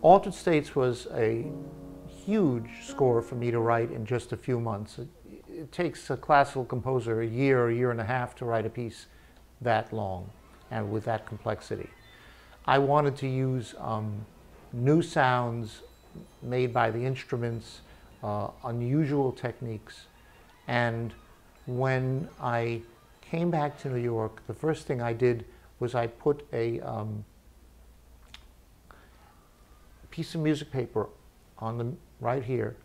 Altered States was a huge score for me to write in just a few months. It takes a classical composer a year and a half to write a piece that long and with that complexity. I wanted to use new sounds made by the instruments, unusual techniques, and when I came back to New York, the first thing I did was I put a piece of music paper on the right here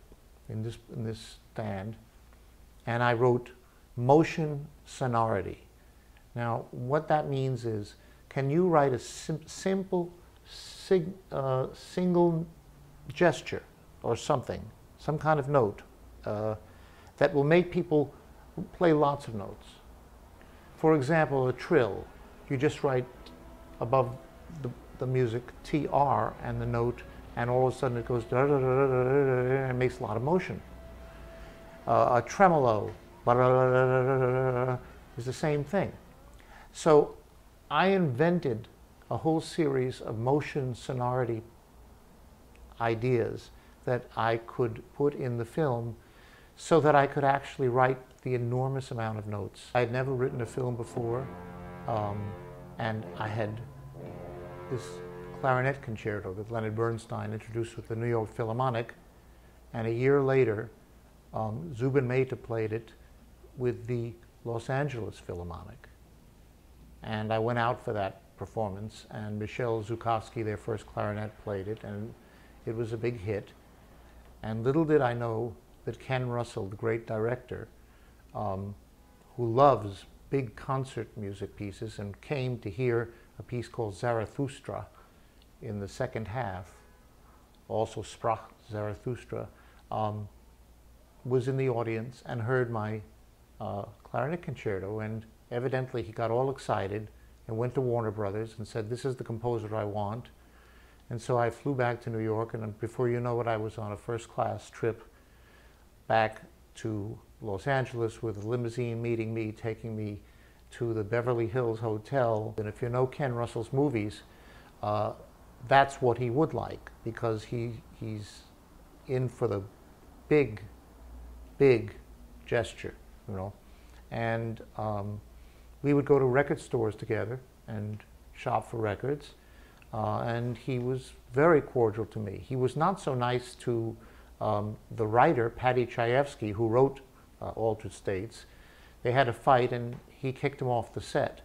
in this stand, and I wrote motion sonority. Now, what that means is, can you write a simple single gesture or something, some kind of note that will make people play lots of notes? For example, a trill. You just write above the music TR and the note, and all of a sudden it goes da da da da da da and makes a lot of motion. A tremolo is the same thing. So I invented a whole series of motion sonority ideas that I could put in the film so that I could actually write the enormous amount of notes. I had never written a film before, and I had this clarinet concerto that Leonard Bernstein introduced with the New York Philharmonic, and a year later Zubin Mehta played it with the Los Angeles Philharmonic. And I went out for that performance, and Michel Zukowski, their first clarinet, played it, and it was a big hit. And little did I know that Ken Russell, the great director, who loves big concert music pieces and came to hear a piece called Zarathustra in the second half, also Sprach Zarathustra, was in the audience and heard my clarinet concerto, and evidently he got all excited and went to Warner Brothers and said, "This is the composer I want." And so I flew back to New York, and before you know it, I was on a first-class trip back to Los Angeles with a limousine meeting me, taking me to the Beverly Hills Hotel. And if you know Ken Russell's movies, that's what he would like, because he's in for the big gesture, you know. And we would go to record stores together and shop for records. And he was very cordial to me. He was not so nice to the writer, Paddy Chayefsky, who wrote Altered States. They had a fight, and he kicked him off the set.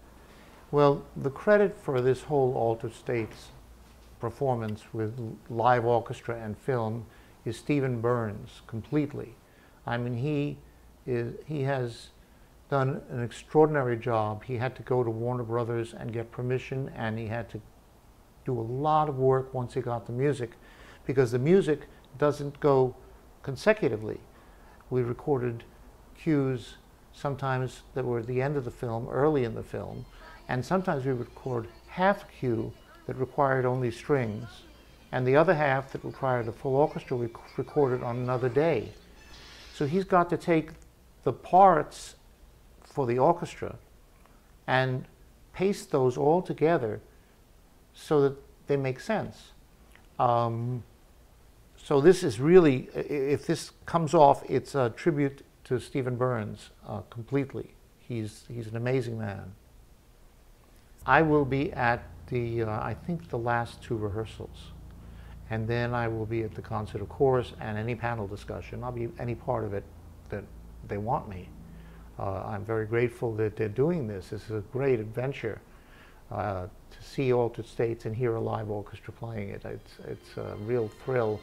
Well, the credit for this whole Altered States performance with live orchestra and film is Stephen Burns, completely. I mean, he has done an extraordinary job. He had to go to Warner Brothers and get permission, and he had to do a lot of work once he got the music, because the music doesn't go consecutively. We recorded cues sometimes that were at the end of the film, early in the film, and sometimes we would record half a cue that required only strings, and the other half that required a full orchestra we recorded on another day. So he's got to take the parts for the orchestra and paste those all together so that they make sense. So this is really, if this comes off, it's a tribute to Stephen Burns completely. He's an amazing man. I will be at the, I think, the last two rehearsals. And then I will be at the concert, of course, and any panel discussion. I'll be any part of it that they want me. I'm very grateful that they're doing this. This is a great adventure. To see Altered States and hear a live orchestra playing it. It's a real thrill.